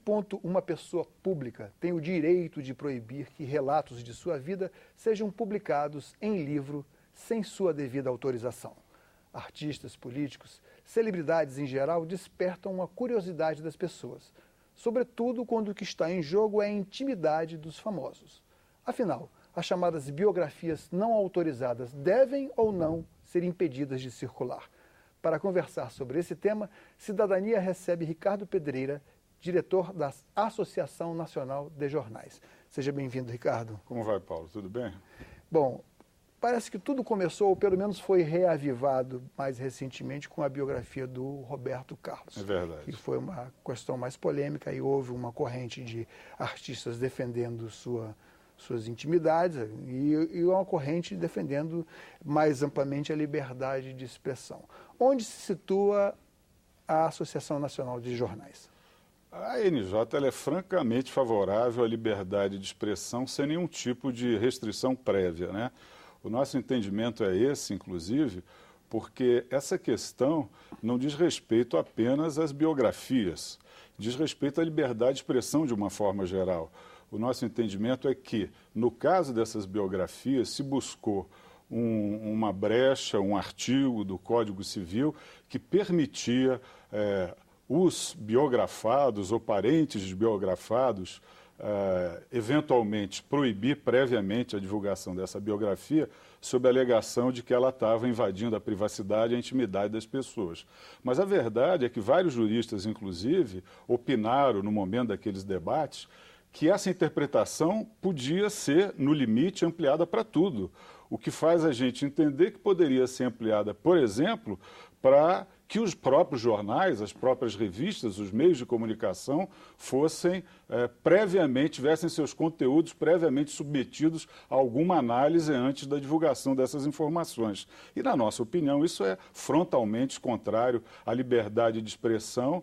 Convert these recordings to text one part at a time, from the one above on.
ponto uma pessoa pública tem o direito de proibir que relatos de sua vida sejam publicados em livro sem sua devida autorização? Artistas, políticos, celebridades em geral despertam a curiosidade das pessoas, sobretudo quando o que está em jogo é a intimidade dos famosos. Afinal, as chamadas biografias não autorizadas devem ou não ser impedidas de circular? Para conversar sobre esse tema, Cidadania recebe Ricardo Pedreira, diretor da Associação Nacional de Jornais. Seja bem-vindo, Ricardo. Como vai, Paulo? Tudo bem? Bom, parece que tudo começou, ou pelo menos foi reavivado mais recentemente, com a biografia do Roberto Carlos. É verdade. Que foi uma questão mais polêmica e houve uma corrente de artistas defendendo suas intimidades e uma corrente defendendo mais amplamente a liberdade de expressão. Onde se situa a Associação Nacional de Jornais? A ANJ ela é francamente favorável à liberdade de expressão sem nenhum tipo de restrição prévia, né? O nosso entendimento é esse, inclusive, porque essa questão não diz respeito apenas às biografias, diz respeito à liberdade de expressão de uma forma geral. O nosso entendimento é que, no caso dessas biografias, se buscou uma brecha, um artigo do Código Civil que permitia os biografados ou parentes de biografados eventualmente proibir previamente a divulgação dessa biografia sob a alegação de que ela estava invadindo a privacidade e a intimidade das pessoas. Mas a verdade é que vários juristas, inclusive, opinaram no momento daqueles debates que essa interpretação podia ser, no limite, ampliada para tudo, o que faz a gente entender que poderia ser ampliada, por exemplo, para que os próprios jornais, as próprias revistas, os meios de comunicação fossem tivessem seus conteúdos previamente submetidos a alguma análise antes da divulgação dessas informações. E, na nossa opinião, isso é frontalmente contrário à liberdade de expressão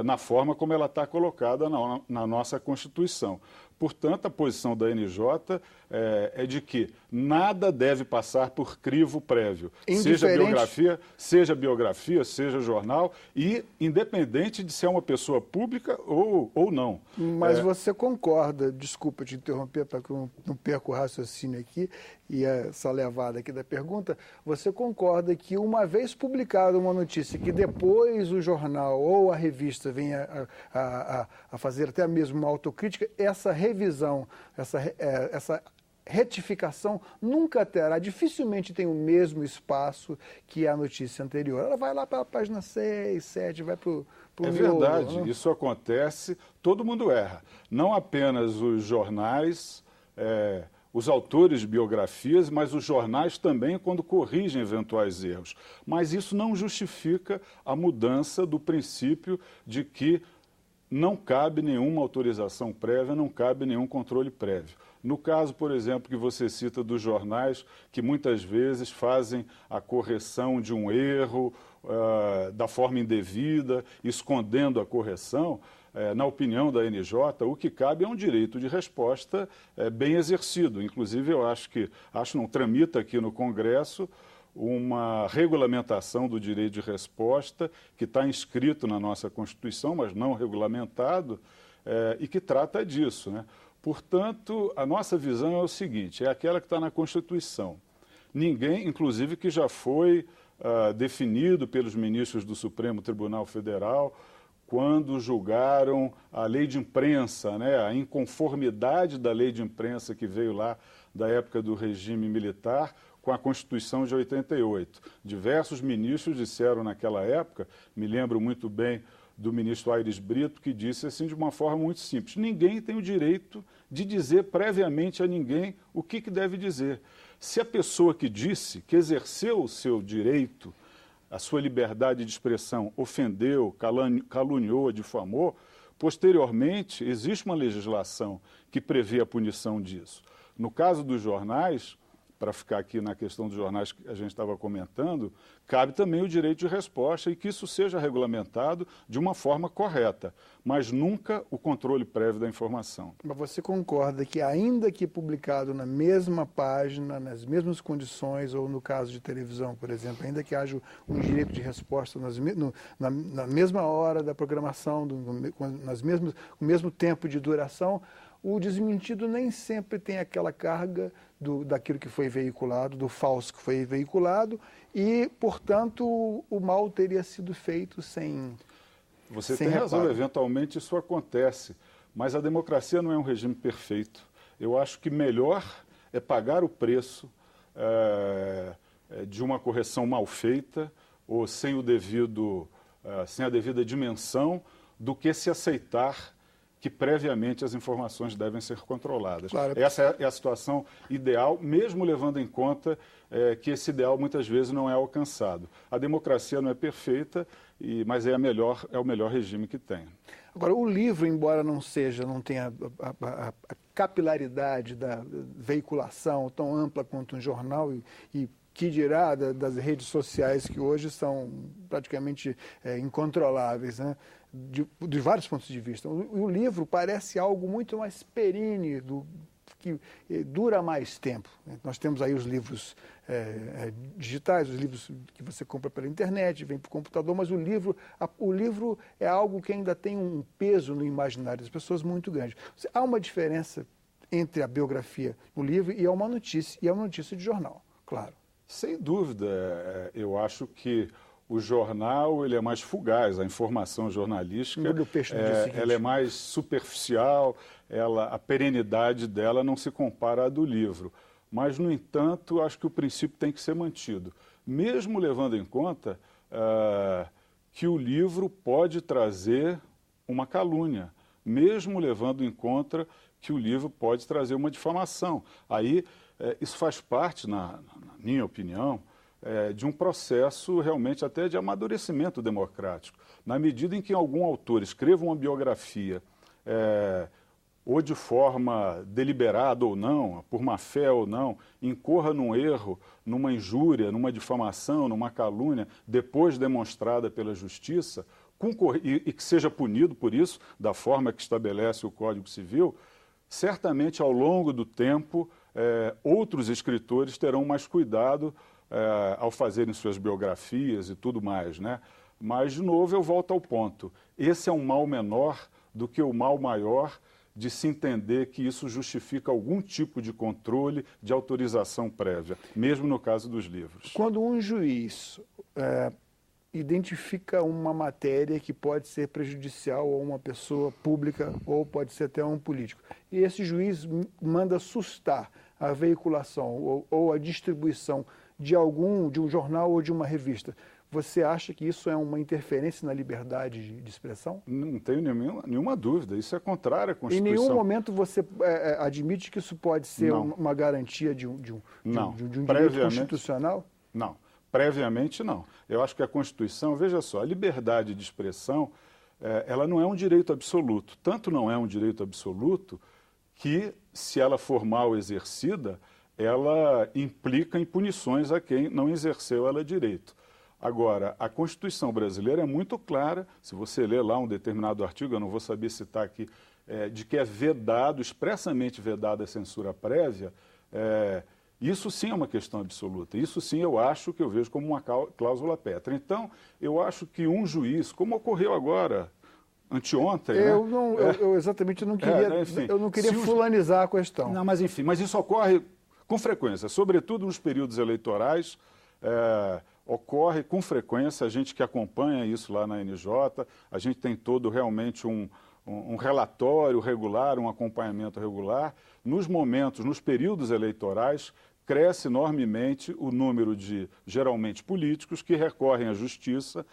na forma como ela está colocada na nossa Constituição. Portanto, a posição da ANJ é de que nada deve passar por crivo prévio, seja biografia, seja jornal, e independente de ser uma pessoa pública ou não. Mas você concorda, desculpa te interromper para que eu não perca o raciocínio aqui e essa levada aqui da pergunta, você concorda que uma vez publicada uma notícia que depois o jornal ou a revista venha a fazer até mesmo uma autocrítica, essa revisão, essa retificação nunca terá, dificilmente tem o mesmo espaço que a notícia anterior. Ela vai lá para a página 6, 7, vai para o É verdade, isso acontece, todo mundo erra. Não apenas os jornais, os autores de biografias, mas os jornais também quando corrigem eventuais erros. Mas isso não justifica a mudança do princípio de que não cabe nenhuma autorização prévia, não cabe nenhum controle prévio. No caso, por exemplo, que você cita dos jornais, que muitas vezes fazem a correção de um erro da forma indevida, escondendo a correção, na opinião da ANJ, o que cabe é um direito de resposta bem exercido. Inclusive, tramita aqui no Congresso uma regulamentação do direito de resposta que está inscrito na nossa Constituição, mas não regulamentado, e que trata disso, né? Portanto, a nossa visão é o seguinte, é aquela que está na Constituição. Ninguém, inclusive que já foi definido pelos ministros do Supremo Tribunal Federal, quando julgaram a lei de imprensa, né, a inconformidade da lei de imprensa que veio lá da época do regime militar com a Constituição de 88. Diversos ministros disseram naquela época, me lembro muito bem do ministro Aires Brito, que disse assim de uma forma muito simples, ninguém tem o direito de dizer previamente a ninguém o que deve dizer. Se a pessoa que disse, que exerceu o seu direito, a sua liberdade de expressão, ofendeu, caluniou, difamou, posteriormente existe uma legislação que prevê a punição disso. No caso dos jornais, para ficar aqui na questão dos jornais que a gente estava comentando, cabe também o direito de resposta e que isso seja regulamentado de uma forma correta, mas nunca o controle prévio da informação. Mas você concorda que, ainda que publicado na mesma página, nas mesmas condições, ou no caso de televisão, por exemplo, ainda que haja um direito de resposta na mesma hora da programação, no mesmo tempo de duração, o desmentido nem sempre tem aquela carga daquilo que foi veiculado, do falso que foi veiculado, e, portanto, o mal teria sido feito sem Você tem razão, eventualmente isso acontece, mas a democracia não é um regime perfeito. Eu acho que melhor é pagar o preço de uma correção mal feita ou sem a devida dimensão, do que se aceitar que previamente as informações devem ser controladas. Claro. Essa é a situação ideal, mesmo levando em conta que esse ideal muitas vezes não é alcançado. A democracia não é perfeita, mas é o melhor regime que tem. Agora, o livro, embora não tenha a capilaridade da veiculação tão ampla quanto um jornal, e que dirá das redes sociais, que hoje são praticamente incontroláveis, né? De vários pontos de vista. O livro parece algo muito mais perene, que dura mais tempo. Nós temos aí os livros digitais, os livros que você compra pela internet, vem para o computador, mas o livro é algo que ainda tem um peso no imaginário das pessoas muito grande. Há uma diferença entre a biografia no livro e uma notícia de jornal, claro. Sem dúvida. Eu acho que o jornal ele é mais fugaz, a informação jornalística ela é mais superficial, a perenidade dela não se compara à do livro. Mas, no entanto, acho que o princípio tem que ser mantido, mesmo levando em conta que o livro pode trazer uma calúnia, mesmo levando em conta que o livro pode trazer uma difamação. Aí, isso faz parte, na minha opinião, de um processo realmente até de amadurecimento democrático. Na medida em que algum autor escreva uma biografia, ou de forma deliberada ou não, por má fé ou não, incorra num erro, numa injúria, numa difamação, numa calúnia, depois demonstrada pela justiça, e que seja punido por isso, da forma que estabelece o Código Civil, certamente ao longo do tempo, outros escritores terão mais cuidado ao fazerem suas biografias e tudo mais, né? Mas, de novo, eu volto ao ponto. Esse é um mal menor do que o mal maior de se entender que isso justifica algum tipo de controle, de autorização prévia, mesmo no caso dos livros. Quando um juiz identifica uma matéria que pode ser prejudicial a uma pessoa pública ou pode ser até a um político, e esse juiz manda sustar a veiculação ou a distribuição de um jornal ou de uma revista, você acha que isso é uma interferência na liberdade de expressão? Não tenho nenhuma dúvida. Isso é contrário à Constituição. Em nenhum momento você admite que isso pode ser uma garantia de um direito constitucional? Não. Previamente, não. Eu acho que a Constituição, veja só, a liberdade de expressão, ela não é um direito absoluto. Tanto não é um direito absoluto que, se ela for mal exercida, ela implica em punições a quem não exerceu ela direito. Agora, a Constituição brasileira é muito clara, se você ler lá um determinado artigo, eu não vou saber citar aqui, de que é vedado, expressamente vedada a censura prévia, isso sim é uma questão absoluta. Isso sim eu acho que eu vejo como uma cláusula pétrea. Então, eu acho que um juiz, como ocorreu agora, anteontem... Eu exatamente não queria fulanizar a questão. Não, mas enfim, mas isso ocorre com frequência, sobretudo nos períodos eleitorais, ocorre com frequência, a gente que acompanha isso lá na NJ, a gente tem todo realmente um relatório regular, um acompanhamento regular. Nos momentos, nos períodos eleitorais, cresce enormemente o número de, geralmente, políticos que recorrem à justiça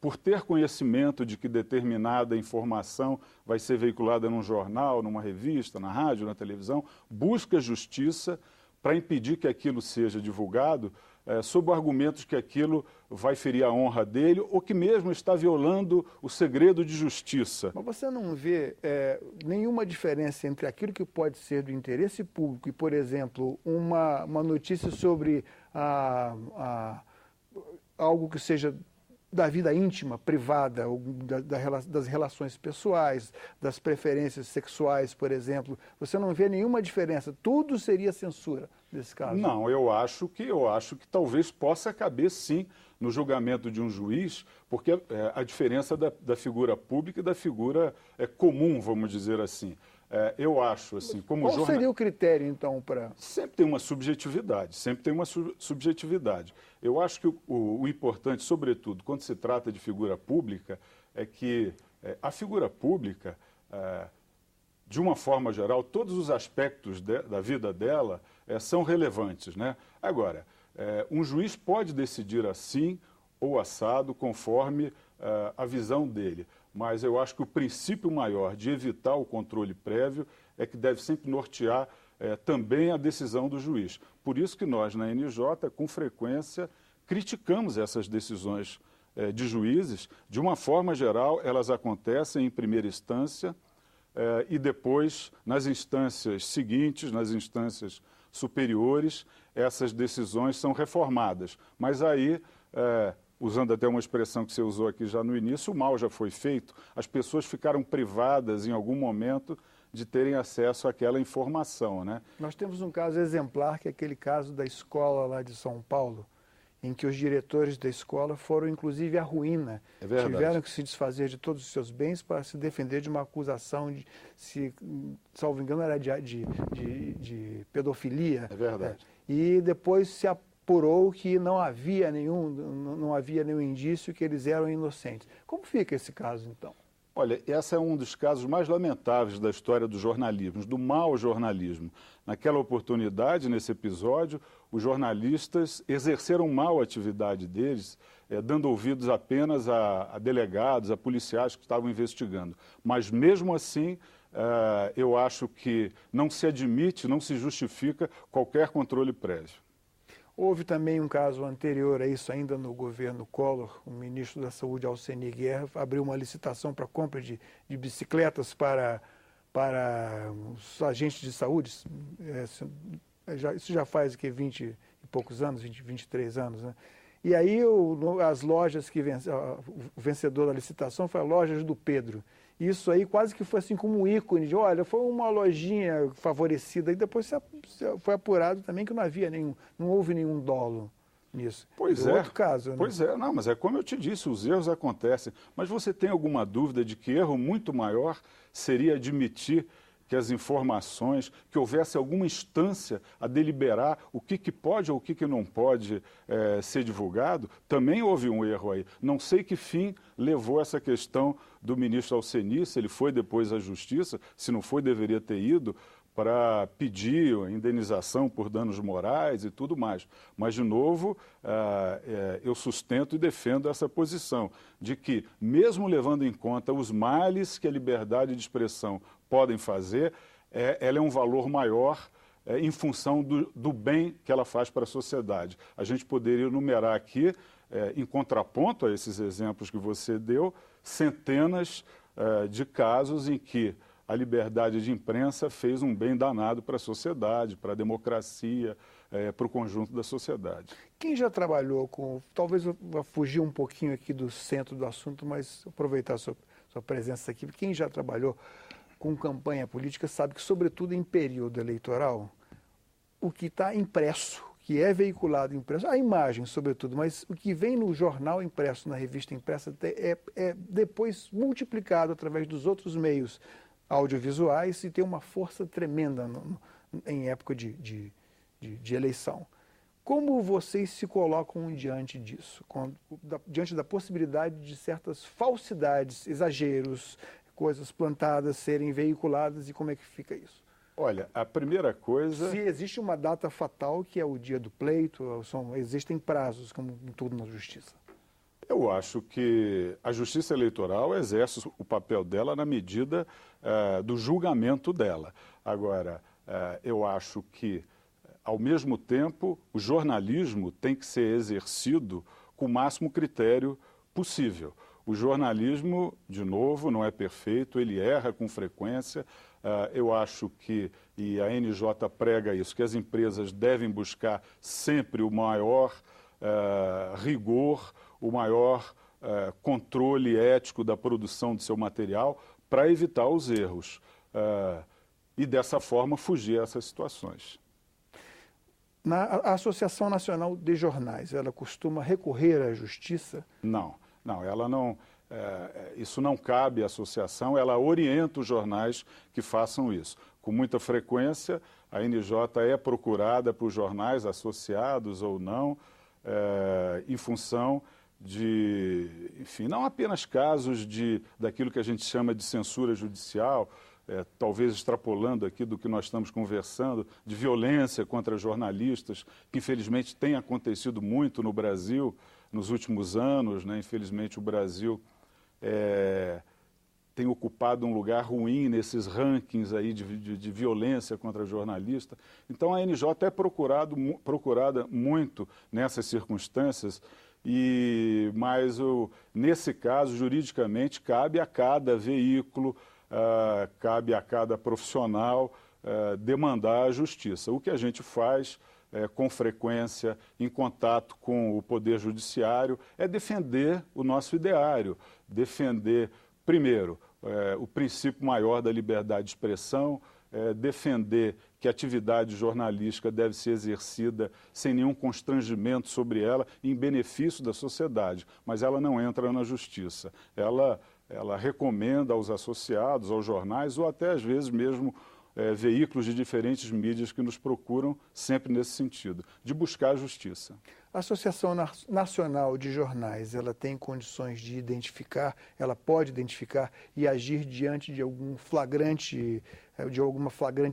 por ter conhecimento de que determinada informação vai ser veiculada num jornal, numa revista, na rádio, na televisão, busca justiça para impedir que aquilo seja divulgado, sob argumentos que aquilo vai ferir a honra dele ou que mesmo está violando o segredo de justiça. Mas você não vê nenhuma diferença entre aquilo que pode ser do interesse público e, por exemplo, uma notícia sobre algo que seja da vida íntima, privada, das relações pessoais, das preferências sexuais, por exemplo. Você não vê nenhuma diferença. Tudo seria censura nesse caso. Não, eu acho que talvez possa caber sim no julgamento de um juiz, porque a diferença da figura pública e da figura comum, vamos dizer assim. Eu acho, assim, como Qual seria o critério, então, para... Sempre tem uma subjetividade, sempre tem uma subjetividade. Eu acho que o importante, sobretudo, quando se trata de figura pública, é que a figura pública, de uma forma geral, todos os aspectos da vida dela são relevantes, né? Agora, um juiz pode decidir assim ou assado, conforme a visão dele. Mas eu acho que o princípio maior de evitar o controle prévio é que deve sempre nortear também a decisão do juiz. Por isso que nós, na NJ, com frequência, criticamos essas decisões de juízes. De uma forma geral, elas acontecem em primeira instância e depois, nas instâncias seguintes, nas instâncias superiores, essas decisões são reformadas. Mas aí... usando até uma expressão que você usou aqui já no início, o mal já foi feito, as pessoas ficaram privadas em algum momento de terem acesso àquela informação, né? Nós temos um caso exemplar, que é aquele caso da escola lá de São Paulo, em que os diretores da escola foram, inclusive, à ruína. É verdade. Tiveram que se desfazer de todos os seus bens para se defender de uma acusação de, salvo engano, era de pedofilia. É verdade. E depois se apurou que não havia nenhum indício que eles eram inocentes. Como fica esse caso, então? Olha, esse é um dos casos mais lamentáveis da história do jornalismo, do mau jornalismo. Naquela oportunidade, nesse episódio, os jornalistas exerceram mal a atividade deles, dando ouvidos apenas a delegados, a policiais que estavam investigando. Mas, mesmo assim, eu acho que não se admite, não se justifica qualquer controle prévio. Houve também um caso anterior a isso, ainda no governo Collor, o ministro da Saúde, Alcenir Guerra, abriu uma licitação para a compra de bicicletas para os agentes de saúde. Isso já faz 20 e poucos anos, 23 anos, né? E aí as lojas o vencedor da licitação foi a Lojas do Pedro. Isso aí quase que foi assim como um ícone de, olha, foi uma lojinha favorecida. E depois foi apurado também que não houve nenhum dolo nisso. Pois é. Outro caso, né? Pois é, não, mas é como eu te disse, os erros acontecem. Mas você tem alguma dúvida de que erro muito maior seria admitir que as informações, que houvesse alguma instância a deliberar o que pode ou o que não pode ser divulgado? Também houve um erro aí. Não sei que fim levou essa questão do ministro Alcenir, se ele foi depois à Justiça, se não foi, deveria ter ido, para pedir indenização por danos morais e tudo mais. Mas, de novo, eu sustento e defendo essa posição de que, mesmo levando em conta os males que a liberdade de expressão podem fazer, ela é um valor maior em função do bem que ela faz para a sociedade. A gente poderia enumerar aqui, em contraponto a esses exemplos que você deu, centenas de casos em que a liberdade de imprensa fez um bem danado para a sociedade, para a democracia, para o conjunto da sociedade. Quem já trabalhou com... Talvez eu vá fugir um pouquinho aqui do centro do assunto, mas aproveitar a sua presença aqui. Quem já trabalhou com campanha política sabe que, sobretudo em período eleitoral, o que está impresso, que é veiculado impresso, a imagem, sobretudo, mas o que vem no jornal impresso, na revista impressa, é depois multiplicado através dos outros meios audiovisuais e tem uma força tremenda em época de eleição. Como vocês se colocam diante disso? Diante da possibilidade de certas falsidades, exageros, coisas plantadas serem veiculadas, e como é que fica isso? Olha, a primeira coisa... Se existe uma data fatal, que é o dia do pleito, existem prazos, como tudo na justiça. Eu acho que a Justiça Eleitoral exerce o papel dela na medida do julgamento dela. Agora, eu acho que ao mesmo tempo, o jornalismo tem que ser exercido com o máximo critério possível. O jornalismo, de novo, não é perfeito, ele erra com frequência. Eu acho que, e a NJ prega isso, que as empresas devem buscar sempre o maior rigor, o maior controle ético da produção de seu material para evitar os erros. E dessa forma fugir a essas situações. A Associação Nacional de Jornais, ela costuma recorrer à justiça? Não, ela não. Isso não cabe à associação, ela orienta os jornais que façam isso. Com muita frequência, a NJ é procurada por jornais associados ou não, em função de, enfim, não apenas casos daquilo que a gente chama de censura judicial, talvez extrapolando aqui do que nós estamos conversando, de violência contra jornalistas, que infelizmente tem acontecido muito no Brasil nos últimos anos, né? Infelizmente o Brasil tem ocupado um lugar ruim nesses rankings aí de violência contra jornalista. Então a NJ é procurada muito nessas circunstâncias, mas nesse caso, juridicamente, cabe a cada veículo, cabe a cada profissional demandar a justiça. O que a gente faz com frequência, em contato com o Poder Judiciário, é defender o nosso ideário, defender, primeiro, o princípio maior da liberdade de expressão, defender que a atividade jornalística deve ser exercida sem nenhum constrangimento sobre ela, em benefício da sociedade, mas ela não entra na justiça. Ela recomenda aos associados, aos jornais, ou até às vezes mesmo veículos de diferentes mídias que nos procuram sempre nesse sentido, de buscar a justiça. A Associação Nacional de Jornais, ela tem condições de identificar, ela pode identificar e agir diante de alguma flagrante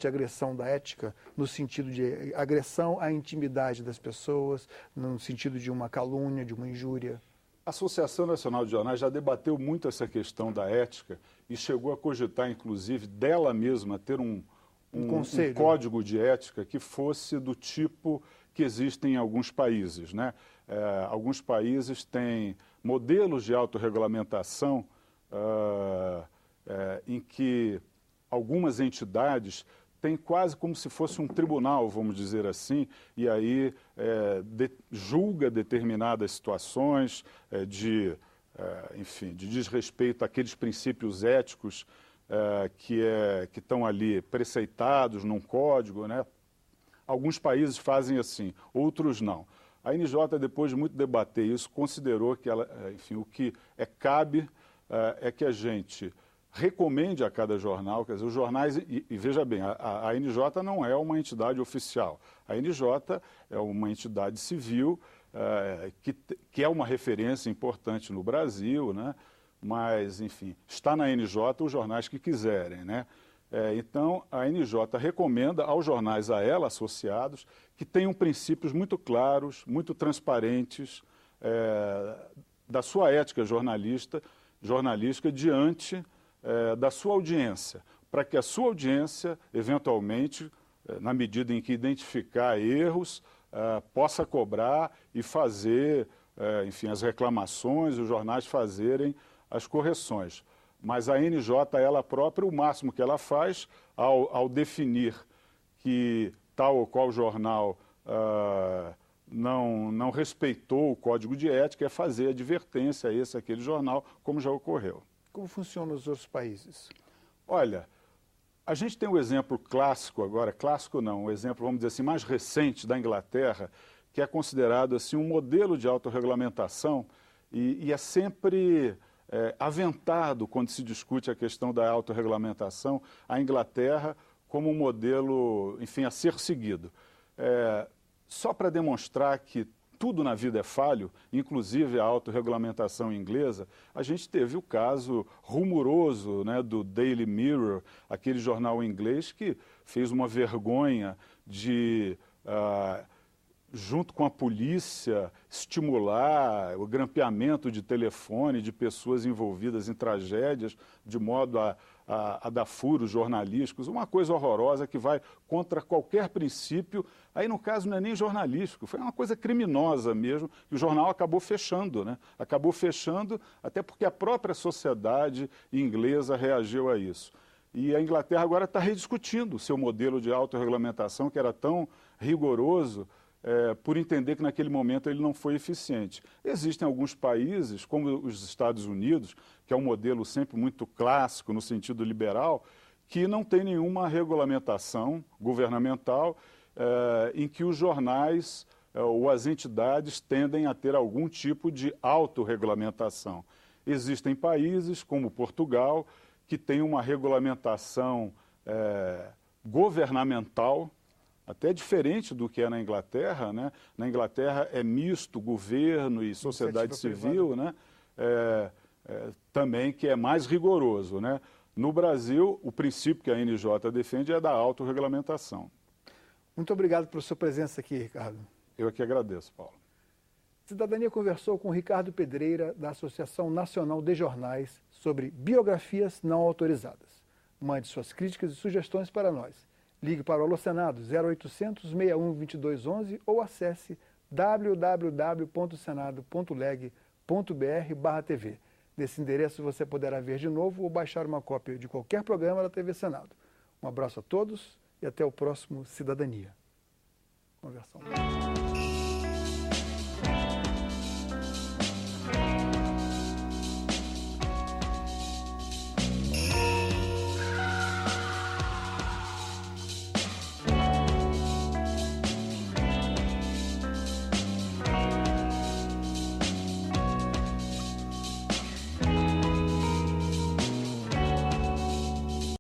agressão da ética, no sentido de agressão à intimidade das pessoas, no sentido de uma calúnia, de uma injúria? A Associação Nacional de Jornais já debateu muito essa questão da ética e chegou a cogitar, inclusive, dela mesma ter um código de ética que fosse do tipo que existe em alguns países, né? Alguns países têm modelos de autorregulamentação em que algumas entidades têm quase como se fosse um tribunal, vamos dizer assim, e aí julga determinadas situações enfim, de desrespeito àqueles princípios éticos que estão ali preceitados num código, né? Alguns países fazem assim, outros não. A NJ, depois de muito debater isso, considerou que enfim, o que cabe é que a gente recomende a cada jornal, quer dizer, os jornais, e veja bem, a NJ não é uma entidade oficial. A NJ é uma entidade civil que é uma referência importante no Brasil, né? Mas, enfim, está na NJ os jornais que quiserem, né? Então, a NJ recomenda aos jornais a ela associados que tenham princípios muito claros, muito transparentes da sua ética jornalística diante da sua audiência, para que a sua audiência, eventualmente, na medida em que identificar erros, possa cobrar e fazer, enfim, as reclamações, os jornais fazerem as correções. Mas a NJ, ela própria, o máximo que ela faz ao definir que tal ou qual jornal não respeitou o código de ética é fazer advertência a esse ou aquele jornal, como já ocorreu. Como funciona nos outros países? Olha, a gente tem um exemplo clássico agora, clássico não, um exemplo, vamos dizer assim, mais recente da Inglaterra, que é considerado assim um modelo de autorregulamentação e é sempre aventado quando se discute a questão da autorregulamentação, a Inglaterra como um modelo, enfim, a ser seguido. Só para demonstrar que tudo na vida é falho, inclusive a autorregulamentação inglesa, a gente teve o caso rumoroso, né, do Daily Mirror, aquele jornal inglês que fez uma vergonha de, junto com a polícia, estimular o grampeamento de telefone de pessoas envolvidas em tragédias, de modo a a dar furos jornalísticos, uma coisa horrorosa que vai contra qualquer princípio. Aí, no caso, não é nem jornalístico, foi uma coisa criminosa mesmo, que o jornal acabou fechando, né? Acabou fechando até porque a própria sociedade inglesa reagiu a isso. E a Inglaterra agora está rediscutindo o seu modelo de autorregulamentação, que era tão rigoroso, por entender que naquele momento ele não foi eficiente. Existem alguns países, como os Estados Unidos, que é um modelo sempre muito clássico no sentido liberal, que não tem nenhuma regulamentação governamental em que os jornais ou as entidades tendem a ter algum tipo de autorregulamentação. Existem países, como Portugal, que tem uma regulamentação governamental, até diferente do que é na Inglaterra, né? Na Inglaterra é misto governo e sociedade civil, né? Também que é mais rigoroso, né? No Brasil, o princípio que a NJ defende é da autorregulamentação. Muito obrigado pela sua presença aqui, Ricardo. Eu é que agradeço, Paulo. Cidadania conversou com Ricardo Pedreira, da Associação Nacional de Jornais, sobre biografias não autorizadas. Mande suas críticas e sugestões para nós. Ligue para o Alô Senado 0800 61 2211 ou acesse www.senado.leg.br/TV. Nesse endereço você poderá ver de novo ou baixar uma cópia de qualquer programa da TV Senado. Um abraço a todos e até o próximo Cidadania. Conversão.